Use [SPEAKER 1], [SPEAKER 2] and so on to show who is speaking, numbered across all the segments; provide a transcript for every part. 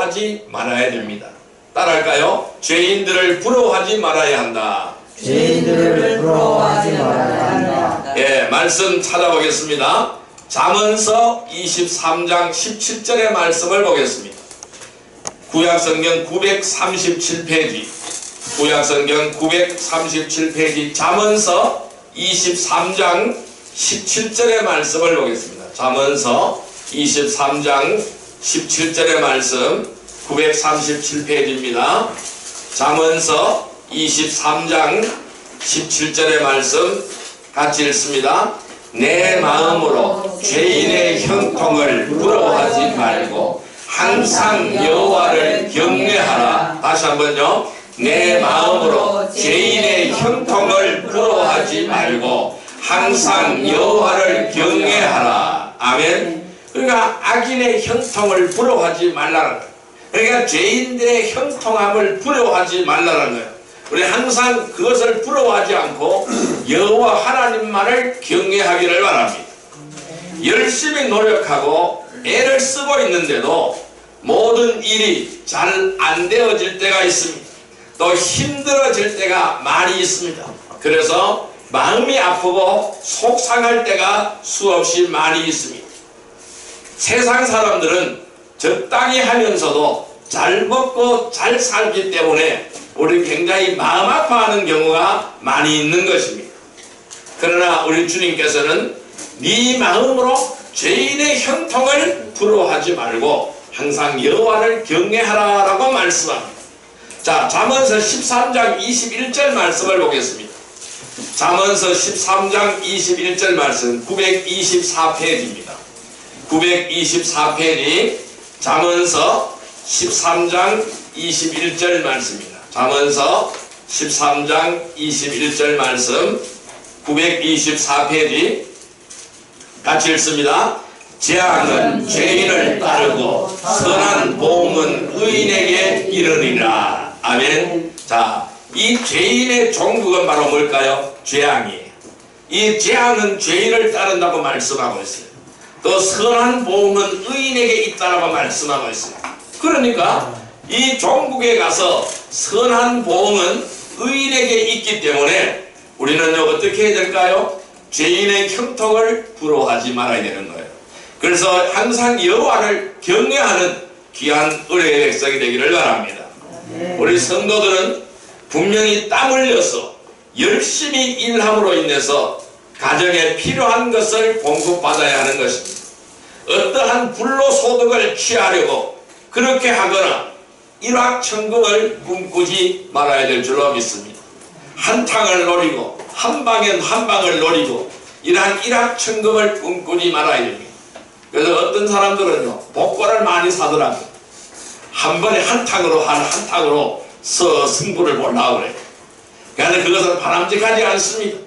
[SPEAKER 1] 부러워하지 말아야 됩니다. 따라할까요? 죄인들을 부러워하지 말아야 한다.
[SPEAKER 2] 죄인들을 부러워하지 말아야 한다.
[SPEAKER 1] 예, 말씀 찾아보겠습니다. 잠언서 23장 17절의 말씀을 보겠습니다. 구약성경 937페이지, 구약성경 937페이지 잠언서 23장 17절의 말씀을 보겠습니다. 잠언서 23장 17절의 말씀 937페이지입니다. 잠언서 23장 17절의 말씀 같이 읽습니다. 내 마음으로 죄인의 형통을 부러워하지 말고 항상 여호와를 경외하라. 다시 한번요. 내 마음으로 죄인의 형통을 부러워하지 말고 항상 여호와를 경외하라. 아멘. 그러니까 악인의 형통을 부러워하지 말라는 거예요. 그러니까 죄인들의 형통함을 부러워하지 말라는 거예요. 우리 항상 그것을 부러워하지 않고 여호와 하나님만을 경외하기를 바랍니다. 열심히 노력하고 애를 쓰고 있는데도 모든 일이 잘 안 되어질 때가 있습니다. 또 힘들어질 때가 많이 있습니다. 그래서 마음이 아프고 속상할 때가 수없이 많이 있습니다. 세상 사람들은 적당히 하면서도 잘 먹고 잘 살기 때문에 우리 굉장히 마음 아파하는 경우가 많이 있는 것입니다. 그러나 우리 주님께서는 네 마음으로 죄인의 형통을 부러워하지 말고 항상 여호와를 경외하라 라고 말씀합니다. 자, 잠언서 13장 21절 말씀을 보겠습니다. 잠언서 13장 21절 말씀 924페이지입니다. 924페이지 잠언서 13장 21절 말씀입니다. 잠언서 13장 21절 말씀 924페이지 같이 읽습니다. 재앙은 죄인을 따르고 선한 보응은 의인에게 이르리라. 아멘. 자, 이 죄인의 종국은 바로 뭘까요? 재앙이에요. 이 재앙은 죄인을 따른다고 말씀하고 있어요. 또 선한 보응은 의인에게 있다라고 말씀하고 있어요. 그러니까 이 종국에 가서 선한 보응은 의인에게 있기 때문에 우리는 어떻게 해야 될까요? 죄인의 형통을 부러워하지 말아야 되는 거예요. 그래서 항상 여호와를 경외하는 귀한 의뢰의 백성이 되기를 바랍니다. 우리 성도들은 분명히 땀 흘려서 열심히 일함으로 인해서 가정에 필요한 것을 공급받아야 하는 것입니다. 어떠한 불로소득을 취하려고 그렇게 하거나 일확천금을 꿈꾸지 말아야 될 줄로 믿습니다. 한탕을 노리고 한방엔 한방을 노리고 이러한 일확천금을 꿈꾸지 말아야 됩니다. 그래서 어떤 사람들은요 복권을 많이 사더라고요. 한 번에 한탕으로 승부를 보려고 그래요. 그런데 그것은 바람직하지 않습니다.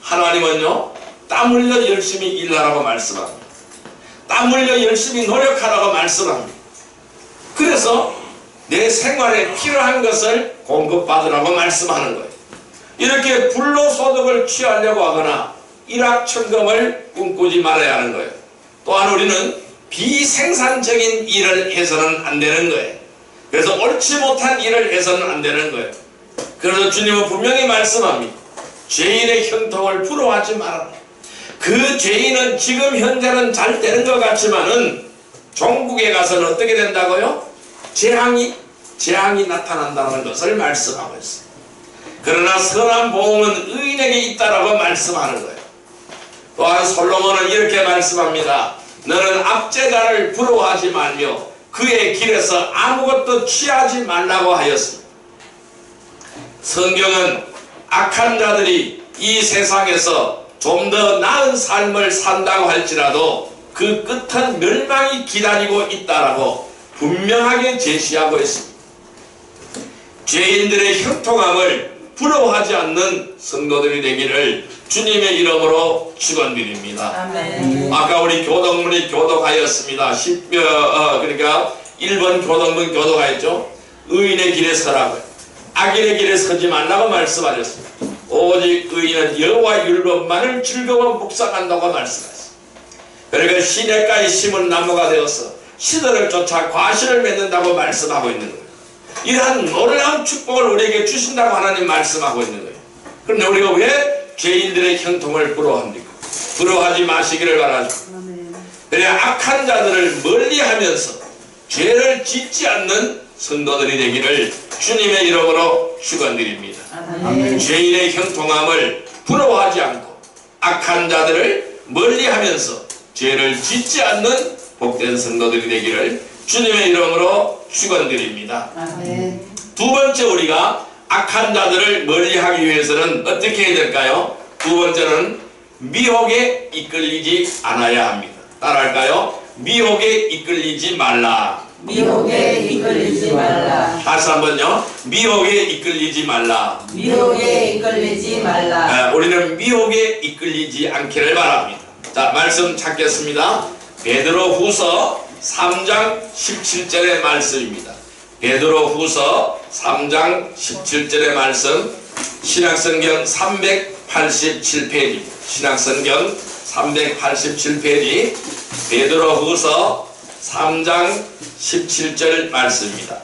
[SPEAKER 1] 하나님은요 땀 흘려 열심히 일하라고 말씀합니다. 땀 흘려 열심히 노력하라고 말씀합니다. 그래서 내 생활에 필요한 것을 공급받으라고 말씀하는 거예요. 이렇게 불로소득을 취하려고 하거나 일확천금을 꿈꾸지 말아야 하는 거예요. 또한 우리는 비생산적인 일을 해서는 안 되는 거예요. 그래서 옳지 못한 일을 해서는 안 되는 거예요. 그래서 주님은 분명히 말씀합니다. 죄인의 형통을 부러워하지 말아라. 그 죄인은 지금 현재는 잘 되는 것 같지만은 종국에 가서는 어떻게 된다고요? 재앙이 나타난다는 것을 말씀하고 있어요. 그러나 선한 보응은 의인에게 있다라고 말씀하는 거예요. 또한 솔로몬은 이렇게 말씀합니다. 너는 압제자를 부러워하지 말며 그의 길에서 아무것도 취하지 말라고 하였습니다. 성경은 악한 자들이 이 세상에서 좀 더 나은 삶을 산다고 할지라도 그 끝은 멸망이 기다리고 있다라고 분명하게 제시하고 있습니다. 죄인들의 형통함을 부러워하지 않는 성도들이 되기를 주님의 이름으로 축원드립니다.
[SPEAKER 2] 아멘.
[SPEAKER 1] 아까 우리 교동문이 교독하였습니다. 그러니까 1번 교동문 교독하였죠. 의인의 길에 서라고요. 악인의 길에 서지 말라고 말씀하셨습니다. 오직 의인은 여호와 율법만을 즐거워 묵상한다고 말씀하셨습니다. 그러니까 시냇가에 심은 나무가 되어서 시들을 쫓아 과실을 맺는다고 말씀하고 있는 거예요. 이러한 놀라운 축복을 우리에게 주신다고 하나님 말씀하고 있는 거예요. 그런데 우리가 왜 죄인들의 형통을 부러워합니까? 부러워하지 마시기를 바라죠. 그래 악한 자들을 멀리하면서 죄를 짓지 않는 성도들이 되기를 주님의 이름으로 축원드립니다. 죄인의 형통함을 부러워하지 않고 악한 자들을 멀리하면서 죄를 짓지 않는 복된 성도들이 되기를 주님의 이름으로 축원드립니다. 두 번째, 우리가 악한 자들을 멀리하기 위해서는 어떻게 해야 될까요? 두 번째는 미혹에 이끌리지 않아야 합니다. 따라할까요? 미혹에 이끌리지 말라.
[SPEAKER 2] 미혹에 이끌리지 말라.
[SPEAKER 1] 다시 한번요. 미혹에 이끌리지 말라.
[SPEAKER 2] 미혹에 이끌리지 말라.
[SPEAKER 1] 우리는 미혹에 이끌리지 않기를 바랍니다. 자, 말씀 찾겠습니다. 베드로후서 3장 17절의 말씀입니다. 베드로후서 3장 17절의 말씀, 신약성경 387페이지, 신약성경 387페이지, 베드로후서 3장 17절 말씀입니다.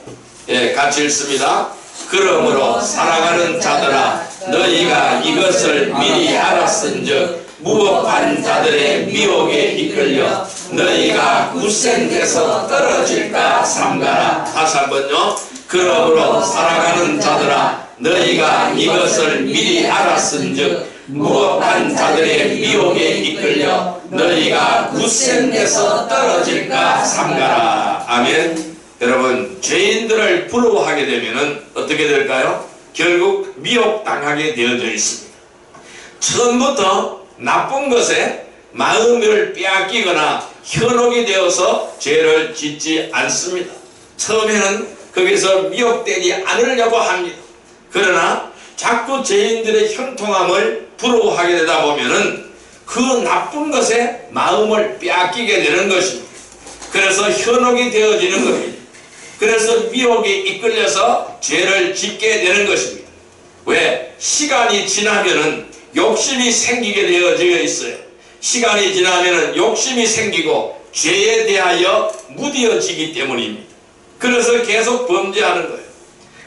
[SPEAKER 1] 예, 같이 읽습니다. 그러므로 사랑하는 자들아, 너희가 이것을 미리 알았은즉 무법한 자들의 미혹에 이끌려 너희가 굳센 데서 떨어질까 삼가라. 다시 한번요. 그러므로 사랑하는 자들아, 너희가 이것을 미리 알았은즉 무법한 자들의 미혹에 이끌려 너희가 굳센 데서 떨어질까 삼가라. 아멘. 여러분, 죄인들을 부러워하게 되면은 어떻게 될까요? 결국 미혹당하게 되어져 있습니다. 처음부터 나쁜 것에 마음을 빼앗기거나 현혹이 되어서 죄를 짓지 않습니다. 처음에는 거기서 미혹되지 않으려고 합니다. 그러나 자꾸 죄인들의 형통함을 부러워하게 되다 보면은 그 나쁜 것에 마음을 빼앗기게 되는 것입니다. 그래서 현혹이 되어지는 겁니다. 그래서 미혹에 이끌려서 죄를 짓게 되는 것입니다. 왜? 시간이 지나면은 욕심이 생기게 되어져 있어요. 시간이 지나면은 욕심이 생기고 죄에 대하여 무뎌지기 때문입니다. 그래서 계속 범죄하는 거예요.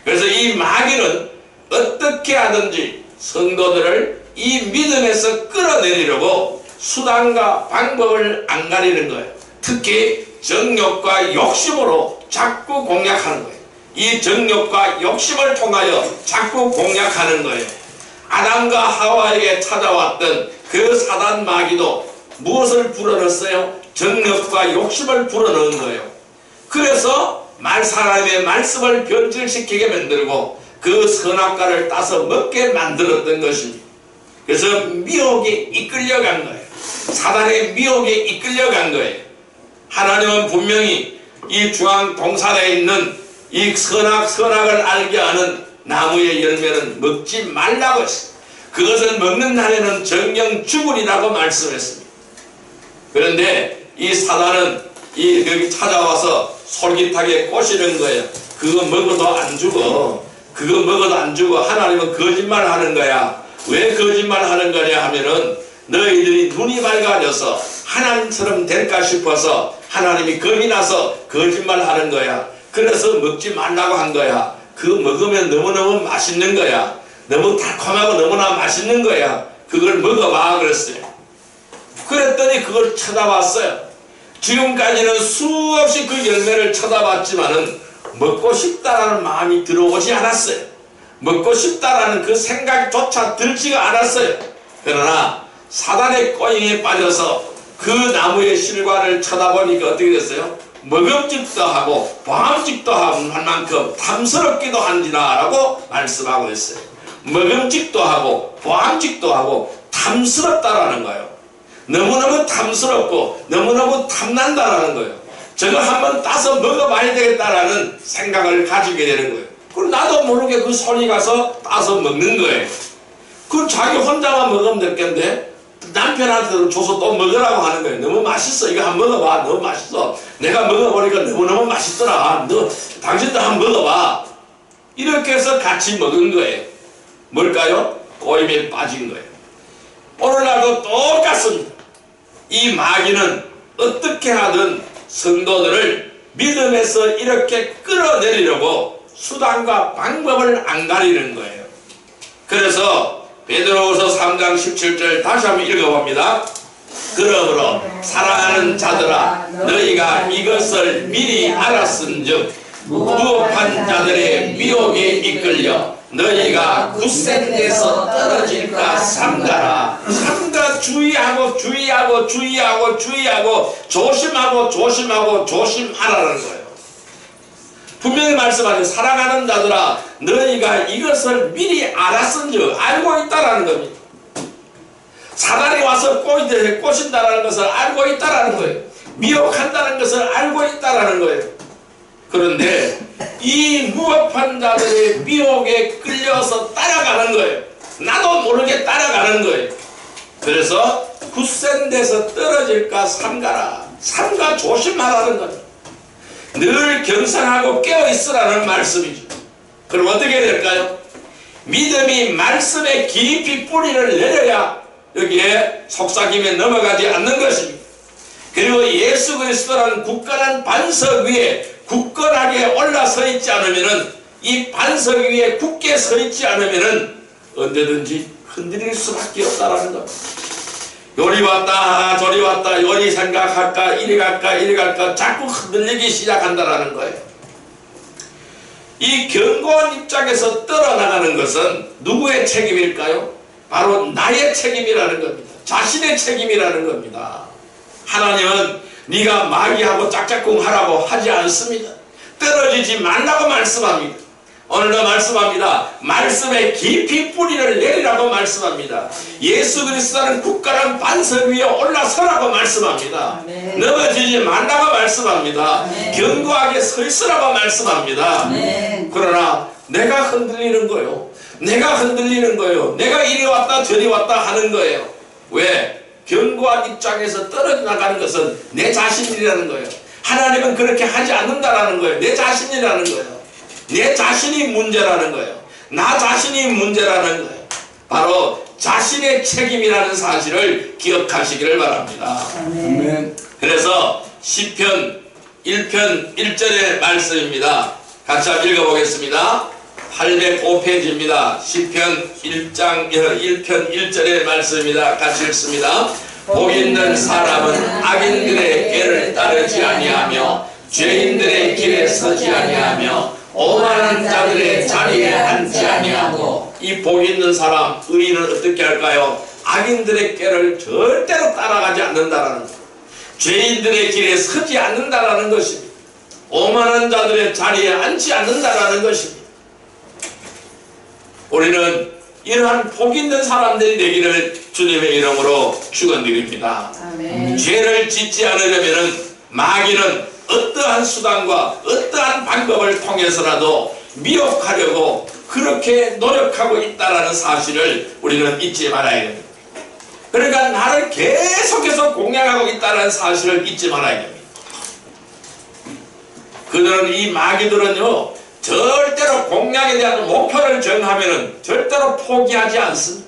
[SPEAKER 1] 그래서 이 마귀는 어떻게 하든지 성도들을 이 믿음에서 끌어내리려고 수단과 방법을 안 가리는 거예요. 특히 정욕과 욕심으로 자꾸 공략하는 거예요. 이 정욕과 욕심을 통하여 자꾸 공략하는 거예요. 아담과 하와에게 찾아왔던 그 사단 마귀도 무엇을 불어넣었어요? 정욕과 욕심을 불어넣은 거예요. 그래서 사람의 말씀을 변질시키게 만들고 그 선악과를 따서 먹게 만들었던 것입니다. 그래서 미혹에 이끌려간 거예요. 사단의 미혹에 이끌려간 거예요. 하나님은 분명히 이 중앙 동산에 있는 이 선악을 알게 하는 나무의 열매는 먹지 말라고 했습니다. 그것을 먹는 날에는 정령 죽으리라고 말씀했습니다. 그런데 이 사단은 여기 찾아와서 솔깃하게 꼬시는 거예요. 그거 먹어도 안 죽어. 그거 먹어도 안 죽어. 하나님은 거짓말 하는 거야. 왜 거짓말 하는 거냐 하면은 너희들이 눈이 밝아져서 하나님처럼 될까 싶어서 하나님이 겁이 나서 거짓말 하는 거야. 그래서 먹지 말라고 한 거야. 그거 먹으면 너무너무 맛있는 거야. 너무 달콤하고 너무나 맛있는 거야. 그걸 먹어봐 그랬어요. 그랬더니 그걸 쳐다봤어요. 지금까지는 수없이 그 열매를 쳐다봤지만은 먹고 싶다라는 마음이 들어오지 않았어요. 먹고 싶다라는 그 생각조차 들지가 않았어요. 그러나 사단의 꼬임에 빠져서 그 나무의 실과를 쳐다보니까 어떻게 됐어요? 먹음직도 하고 보암직도 할 만큼 탐스럽기도 한지라 라고 말씀하고 있어요. 먹음직도 하고 보암직도 하고 탐스럽다라는 거예요. 너무너무 탐스럽고 너무너무 탐난다라는 거예요. 저거 한번 따서 먹어봐야 되겠다라는 생각을 가지게 되는 거예요. 그럼 나도 모르게 그 손이 가서 따서 먹는 거예요. 그 자기 혼자만 먹으면 될 건데 남편한테도 줘서 또 먹으라고 하는 거예요. 너무 맛있어. 이거 한번 먹어봐. 너무 맛있어. 내가 먹어보니까 너무너무 맛있더라. 당신도 한번 먹어봐. 이렇게 해서 같이 먹은 거예요. 뭘까요? 꼬임에 빠진 거예요. 오늘날도 똑같습니다. 이 마귀는 어떻게 하든 성도들을 믿음에서 이렇게 끌어내리려고 수단과 방법을 안 가리는 거예요. 그래서 베드로후서 3장 17절 다시 한번 읽어봅니다. 그러므로 사랑하는 자들아 너희가 이것을 미리 알았은즉 무법한 자들의 미혹에 이끌려 너희가 굳센 데서 떨어질까 삼가라. 삼가 주의하고 주의하고 주의하고 주의하고 조심하고 조심하고 조심하라는 거예요. 분명히 말씀하세요. 사랑하는 자들아 너희가 이것을 미리 알았은즉 알고 있다라는 겁니다. 사단이 와서 꼬신다라는 것을 알고 있다라는 거예요. 미혹한다는 것을 알고 있다라는 거예요. 그런데 이 무법한 자들의 미혹에 끌려서 따라가는 거예요. 나도 모르게 따라가는 거예요. 그래서 굳센 데서 떨어질까 삼가라. 삼가 조심하라는 거예요. 늘 경상하고 깨어있으라는 말씀이죠. 그럼 어떻게 될까요? 믿음이 말씀에 깊이 뿌리를 내려야 여기에 속삭임에 넘어가지 않는 것입니다. 그리고 예수 그리스도라는 굳건한 반석 위에 굳건하게 올라서 있지 않으면은 이 반석 위에 굳게 서 있지 않으면은 언제든지 흔들릴 수밖에 없다라는 겁니다. 요리 왔다 저리 왔다 요리 생각할까 이리 갈까 이리 갈까 자꾸 흔들리기 시작한다라는 거예요. 이 견고한 입장에서 떨어나가는 것은 누구의 책임일까요? 바로 나의 책임이라는 겁니다. 자신의 책임이라는 겁니다. 하나님은 네가 마귀하고 짝짝꿍 하라고 하지 않습니다. 떨어지지 말라고 말씀합니다. 오늘도 말씀합니다. 말씀에 깊이 뿌리를 내리라고 말씀합니다. 예수 그리스도는 굳건한 반석 위에 올라서라고 말씀합니다.
[SPEAKER 2] 아멘.
[SPEAKER 1] 넘어지지 말라고 말씀합니다.
[SPEAKER 2] 아멘.
[SPEAKER 1] 견고하게 서 있으라고 말씀합니다.
[SPEAKER 2] 아멘.
[SPEAKER 1] 그러나 내가 흔들리는 거예요. 내가 흔들리는 거예요. 내가 이리 왔다 저리 왔다 하는 거예요. 왜? 견고한 입장에서 떨어져 나가는 것은 내 자신이라는 거예요. 하나님은 그렇게 하지 않는다라는 거예요. 내 자신이라는 거예요. 내 자신이 문제라는 거예요. 나 자신이 문제라는 거예요. 바로 자신의 책임이라는 사실을 기억하시기를 바랍니다.
[SPEAKER 2] 아멘.
[SPEAKER 1] 그래서 시편 1편 1절의 말씀입니다. 같이 한번 읽어보겠습니다. 805페이지입니다. 시편 1장 1편 1절의 말씀입니다. 같이 읽습니다. 복 있는 사람은 악인들의 길을 따르지 아니하며 죄인들의 길에 서지 아니하며 오만한 자들의 자리에 앉지 아니하고. 이 복 있는 사람 의인은 어떻게 할까요? 악인들의 길을 절대로 따라가지 않는다라는 것. 죄인들의 길에 서지 않는다라는 것입니다. 오만한 자들의 자리에 앉지 않는다라는 것입니다. 우리는 이러한 복 있는 사람들이 되기를 주님의 이름으로 축원드립니다.
[SPEAKER 2] 아멘.
[SPEAKER 1] 죄를 짓지 않으려면 마귀는 어떠한 수단과 어떠한 방법을 통해서라도 미혹하려고 그렇게 노력하고 있다는 사실을 우리는 잊지 말아야 됩니다. 그러니까 나를 계속해서 공략하고 있다는 사실을 잊지 말아야 됩니다. 그들은 이 마귀들은요 절대로 공략에 대한 목표를 정하면은 절대로 포기하지 않습니다.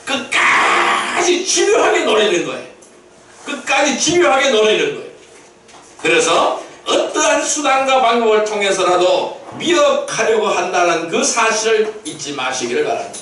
[SPEAKER 1] 끝까지 집요하게 노리는 거예요. 끝까지 집요하게 노리는 거예요. 그래서 어떠한 수단과 방법을 통해서라도 미혹하려고 한다는 그 사실을 잊지 마시기를 바랍니다.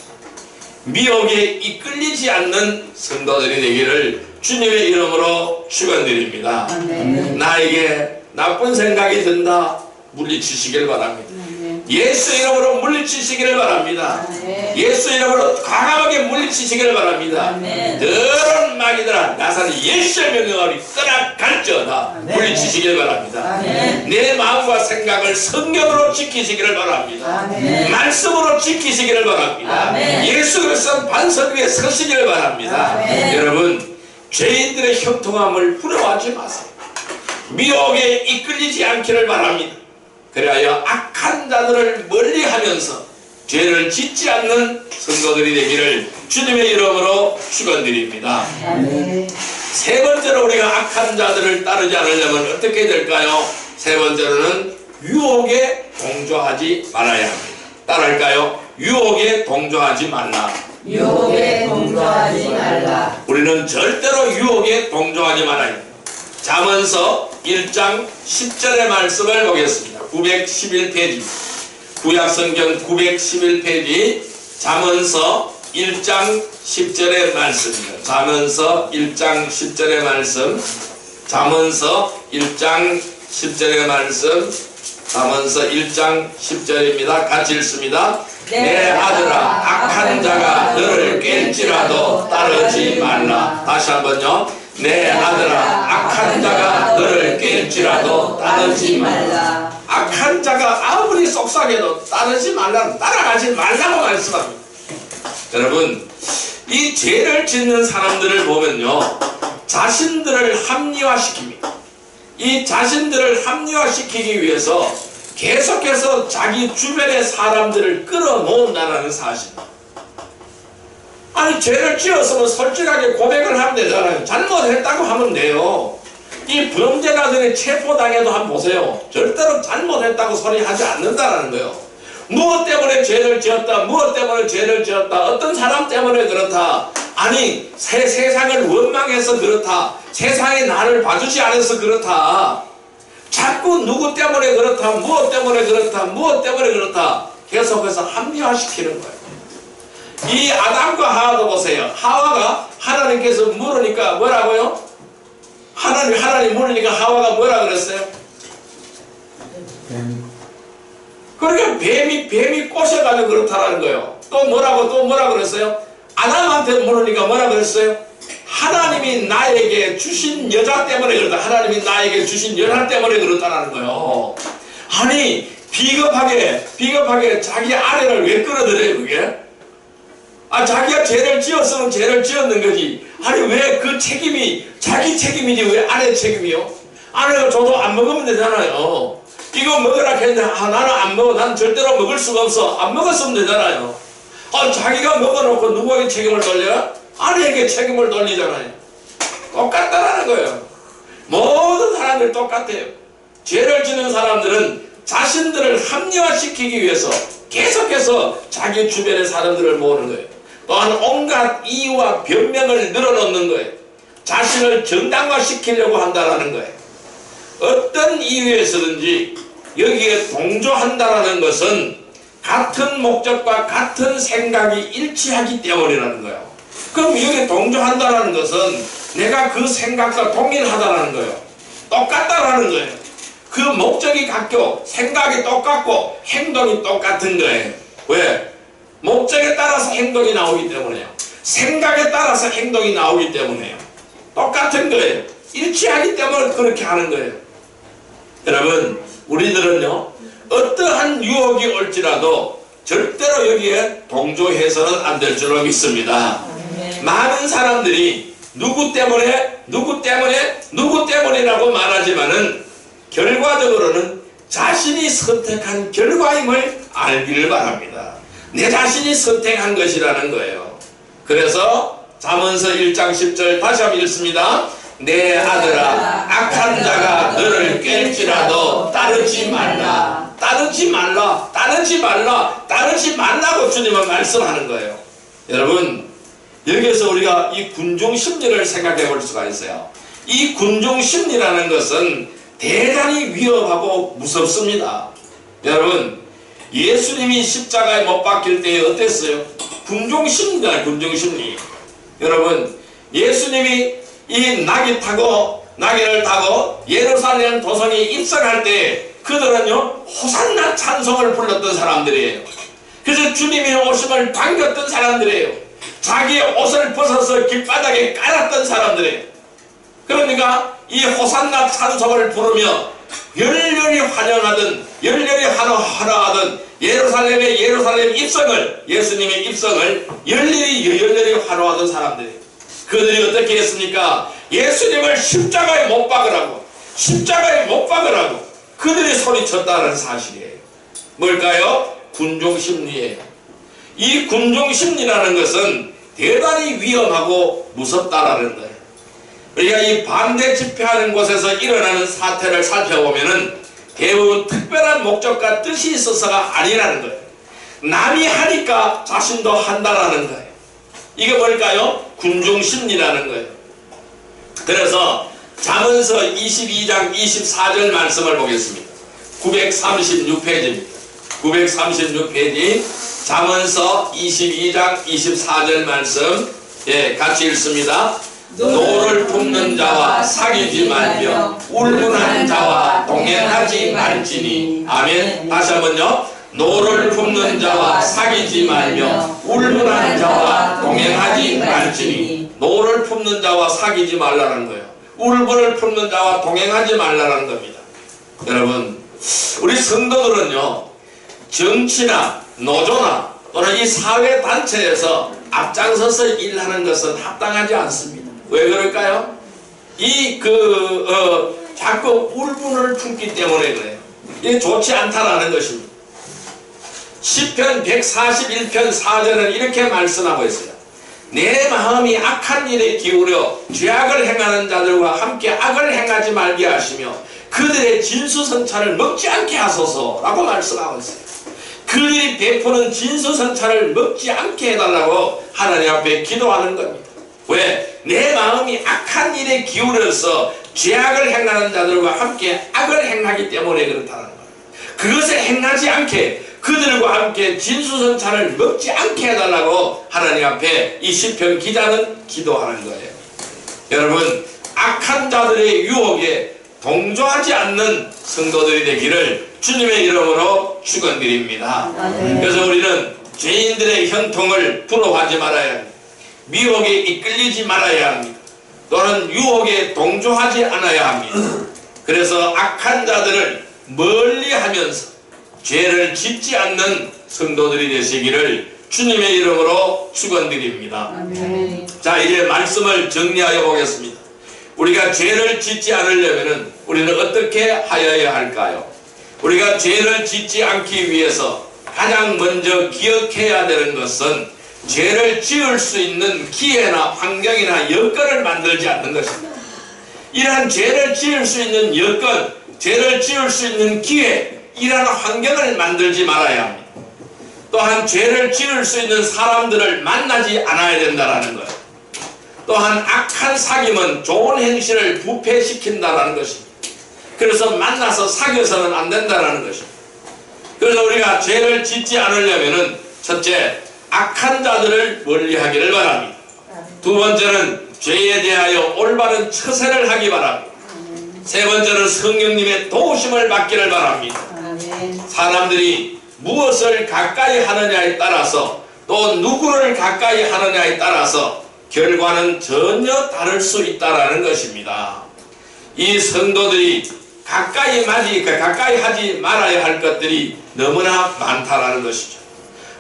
[SPEAKER 1] 미혹에 이끌리지 않는 성도들이 되기를 주님의 이름으로 축원드립니다.
[SPEAKER 2] 아멘.
[SPEAKER 1] 나에게 나쁜 생각이 든다 물리치시길 바랍니다.
[SPEAKER 2] 아멘.
[SPEAKER 1] 예수 이름으로 물리치시기를 바랍니다.
[SPEAKER 2] 아멘.
[SPEAKER 1] 예수 이름으로 과감하게 물리치시기를 바랍니다.
[SPEAKER 2] 아멘.
[SPEAKER 1] 더러운 마귀들아 나사는 예수의 명령하리 떠나갈지어다.
[SPEAKER 2] 아멘.
[SPEAKER 1] 물리치시기를 바랍니다.
[SPEAKER 2] 아멘.
[SPEAKER 1] 내 마음과 생각을 성경으로 지키시기를 바랍니다.
[SPEAKER 2] 아멘.
[SPEAKER 1] 말씀으로 지키시기를 바랍니다.
[SPEAKER 2] 아멘.
[SPEAKER 1] 예수 그리스도 반석 위에 서시기를 바랍니다.
[SPEAKER 2] 아멘.
[SPEAKER 1] 여러분 죄인들의 형통함을 부러워하지 마세요. 미혹에 이끌리지 않기를 바랍니다. 그리하여 악한 자들을 멀리하면서 죄를 짓지 않는 성도들이 되기를 주님의 이름으로 축원드립니다.
[SPEAKER 2] 아멘.
[SPEAKER 1] 세 번째로 우리가 악한 자들을 따르지 않으려면 어떻게 될까요? 세 번째로는 유혹에 동조하지 말아야 합니다. 따라할까요? 유혹에 동조하지 말라.
[SPEAKER 2] 유혹에 동조하지 말라.
[SPEAKER 1] 우리는 절대로 유혹에 동조하지 말아야 합니다. 잠언서 1장 10절의 말씀을 보겠습니다. 911페이지 구약성경 911페이지 잠언서 1장 10절의 말씀입니다. 잠언서 1장 10절의 말씀, 잠언서 1장 10절의 말씀, 잠언서 1장 10절입니다. 같이 읽습니다. 내 아들아, 악한 자가 너를 깰지라도 따르지 말라. 다시 한번요. 내 아들아, 악한 자가 너를 깰지라도 따르지 말라. 악한 자가 아무리 속삭여도 따르지 말라, 따라가지 말라고 말씀합니다. 여러분, 이 죄를 짓는 사람들을 보면요, 자신들을 합리화시킵니다. 이 자신들을 합리화시키기 위해서 계속해서 자기 주변의 사람들을 끌어모은다는 사실입니다. 아니, 죄를 지었으면 솔직하게 고백을 하면 되잖아요. 잘못했다고 하면 돼요. 이 범죄자들이 체포당해도 한번 보세요. 절대로 잘못했다고 소리하지 않는다는 거예요. 무엇 때문에 죄를 지었다, 무엇 때문에 죄를 지었다, 어떤 사람 때문에 그렇다, 아니 세상을 원망해서 그렇다, 세상이 나를 봐주지 않아서 그렇다, 자꾸 누구 때문에 그렇다, 무엇 때문에 그렇다, 무엇 때문에 그렇다 계속해서 합리화시키는 거예요. 이 아담과 하와도 보세요. 하와가 하나님께서 물으니까 뭐라고요? 하나님 물으니까 하와가 뭐라 그랬어요? 그러니까 뱀이 꼬셔가지고 그렇다라는 거예요. 또 뭐라 그랬어요? 아담한테 물으니까 뭐라 그랬어요? 하나님이 나에게 주신 여자 때문에 그렇다. 하나님이 나에게 주신 여자 때문에 그렇다라는 거예요. 아니, 비겁하게 자기 아내를 왜 끌어들여요, 그게? 아, 자기가 죄를 지었으면 죄를 지었는 거지. 아니, 왜 그 책임이 자기 책임이지 왜 아내 책임이요? 아내가 저도 안 먹으면 되잖아요. 이거 먹으라 했는데 나는 안 먹어. 난 절대로 먹을 수가 없어. 안 먹었으면 되잖아요. 자기가 먹어놓고 누구에게 책임을 돌려요? 아내에게 책임을 돌리잖아요. 똑같다라는 거예요. 모든 사람들이 똑같아요. 죄를 지는 사람들은 자신들을 합리화시키기 위해서 계속해서 자기 주변의 사람들을 모으는 거예요. 또한 온갖 이유와 변명을 늘어놓는 거예요. 자신을 정당화시키려고 한다는 거예요. 어떤 이유에서든지 여기에 동조한다는 것은 같은 목적과 같은 생각이 일치하기 때문이라는 거예요. 그럼 여기 동조한다는 것은 내가 그 생각과 동일하다는 거예요. 똑같다라는 거예요. 그 목적이 같고 생각이 똑같고 행동이 똑같은 거예요. 왜? 목적에 따라서 행동이 나오기 때문에요. 생각에 따라서 행동이 나오기 때문에요. 똑같은 거예요. 일치하기 때문에 그렇게 하는 거예요. 여러분, 우리들은요, 어떠한 유혹이 올지라도 절대로 여기에 동조해서는 안 될 줄로 믿습니다. 많은 사람들이 누구 때문이라고 말하지만은 결과적으로는 자신이 선택한 결과임을 알기를 바랍니다. 내 자신이 선택한 것이라는 거예요. 그래서 잠언서 1장 10절 다시 한번 읽습니다. 내 아들아, 악한 자가 너를 깰지라도 따르지 말라. 따르지 말라고 주님은 말씀하는 거예요. 여러분, 여기에서 우리가 이 군중심리를 생각해 볼 수가 있어요. 이 군중심리라는 것은 대단히 위험하고 무섭습니다. 여러분, 예수님이 십자가에 못 박힐 때 어땠어요? 군중심리다, 군중심리. 여러분, 예수님이 이 나귀를 타고 예루살렘 도성에 입성할 때 그들은요, 호산나 찬송을 불렀던 사람들이에요. 그래서 주님이 오심을 반겼던 사람들이에요. 자기의 옷을 벗어서 길바닥에 깔았던 사람들이에요. 그러니까 이 호산나 찬송을 부르며 열렬히 환영하던, 열렬히 환호하던 예루살렘 입성을, 예수님의 입성을 열렬히 환호하던 사람들이에요. 그들이 어떻게 했습니까? 예수님을 십자가에 못 박으라고 그들이 소리쳤다는 사실이에요. 뭘까요? 군중심리예요. 이 군중심리라는 것은 대단히 위험하고 무섭다라는 거예요. 우리가 이 반대 집회하는 곳에서 일어나는 사태를 살펴보면은 대부분 특별한 목적과 뜻이 있어서가 아니라는 거예요. 남이 하니까 자신도 한다라는 거예요. 이게 뭘까요? 군중심리라는 거예요. 그래서 잠언서 22장 24절 말씀을 보겠습니다. 936페이지입니다. 936페이지 잠언서 22장 24절 말씀, 예, 같이 읽습니다. 노를 품는 자와 사귀지 말며 울분한 자와 동행하지 말지니. 아멘. 다시 한번요. 노를 품는 자와 사귀지 말며 울분한 자와 동행하지 말지니. 노를 품는 자와 사귀지 말라는 거예요. 울분을 품는 자와 동행하지 말라는 겁니다. 여러분, 우리 성도들은요, 정치나 노조나 또는 이 사회단체에서 앞장서서 일하는 것은 합당하지 않습니다. 왜 그럴까요? 자꾸 울분을 품기 때문에 그래요. 이게 좋지 않다라는 것입니다. 시편 141편 4절은 이렇게 말씀하고 있어요. 내 마음이 악한 일에 기울여 죄악을 행하는 자들과 함께 악을 행하지 말게 하시며 그들의 진수성찬을 먹지 않게 하소서라고 말씀하고 있어요. 그들이 베푸는 진수성찬을 먹지 않게 해달라고 하나님 앞에 기도하는 겁니다. 왜? 내 마음이 악한 일에 기울여서 죄악을 행하는 자들과 함께 악을 행하기 때문에 그렇다는 거예요. 그것을 행하지 않게, 그들과 함께 진수성찬을 먹지 않게 해달라고 하나님 앞에 이 시편 기자는 기도하는 거예요. 여러분, 악한 자들의 유혹에 동조하지 않는 성도들이 되기를 주님의 이름으로 축원드립니다. 그래서 우리는 죄인들의 형통을 부러워하지 말아야 합니다. 미혹에 이끌리지 말아야 합니다. 또는 유혹에 동조하지 않아야 합니다. 그래서 악한 자들을 멀리하면서 죄를 짓지 않는 성도들이 되시기를 주님의 이름으로 축원드립니다. 자, 이제 말씀을 정리하여 보겠습니다. 우리가 죄를 짓지 않으려면 우리는 어떻게 하여야 할까요? 우리가 죄를 짓지 않기 위해서 가장 먼저 기억해야 되는 것은 죄를 지을 수 있는 기회나 환경이나 여건을 만들지 않는 것입니다. 이러한 죄를 지을 수 있는 여건, 죄를 지을 수 있는 기회, 이러한 환경을 만들지 말아야 합니다. 또한 죄를 지을 수 있는 사람들을 만나지 않아야 된다는 거예요. 또한 악한 사귐은 좋은 행실을 부패시킨다는 것입니다. 그래서 만나서 사귀어서는 안 된다는 것입니다. 그래서 우리가 죄를 짓지 않으려면 첫째, 악한 자들을 멀리하기를 바랍니다. 두 번째는 죄에 대하여 올바른 처세를 하기 바랍니다. 세 번째는 성령님의 도우심을 받기를 바랍니다. 사람들이 무엇을 가까이 하느냐에 따라서 또 누구를 가까이 하느냐에 따라서 결과는 전혀 다를 수 있다는 것입니다. 이 성도들이 가까이 하지 말아야 할 것들이 너무나 많다라는 것이죠.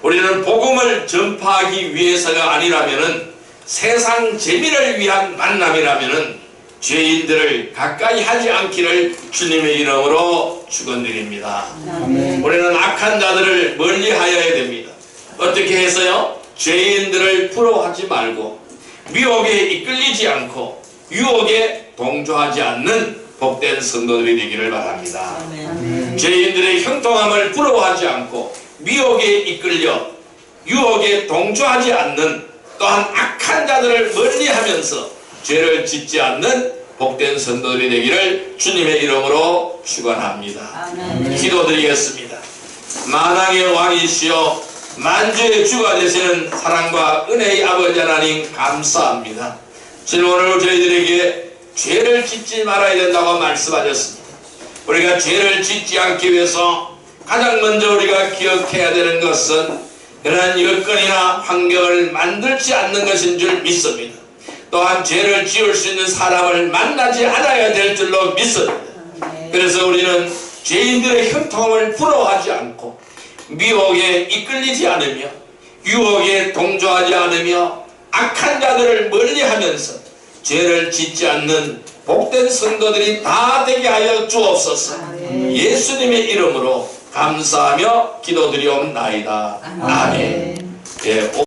[SPEAKER 1] 우리는 복음을 전파하기 위해서가 아니라면은 세상 재미를 위한 만남이라면은 죄인들을 가까이 하지 않기를 주님의 이름으로 축원드립니다. 우리는 악한 자들을 멀리하여야 됩니다. 어떻게 해서요? 죄인들을 부러워하지 말고 미혹에 이끌리지 않고 유혹에 동조하지 않는 복된 성도들이 되기를 바랍니다. 죄인들의 형통함을 부러워하지 않고 미혹에 이끌려 유혹에 동조하지 않는, 또한 악한 자들을 멀리하면서 죄를 짓지 않는 복된 성도들이 되기를 주님의 이름으로 축원합니다. 기도드리겠습니다. 만왕의 왕이시여 만주의 주가 되시는 사랑과 은혜의 아버지 하나님, 감사합니다. 주님, 오늘 저희들에게 죄를 짓지 말아야 된다고 말씀하셨습니다. 우리가 죄를 짓지 않기 위해서 가장 먼저 우리가 기억해야 되는 것은 그러한 여건이나 환경을 만들지 않는 것인 줄 믿습니다. 또한 죄를 지을 수 있는 사람을 만나지 않아야 될 줄로 믿습니다. 그래서 우리는 죄인들의 형통함을 부러워하지 않고 미혹에 이끌리지 않으며 유혹에 동조하지 않으며 악한 자들을 멀리하면서 죄를 짓지 않는 복된 성도들이 다 되게 하여 주옵소서. 예수님의 이름으로 감사하며 기도드리옵나이다. 아멘. 예.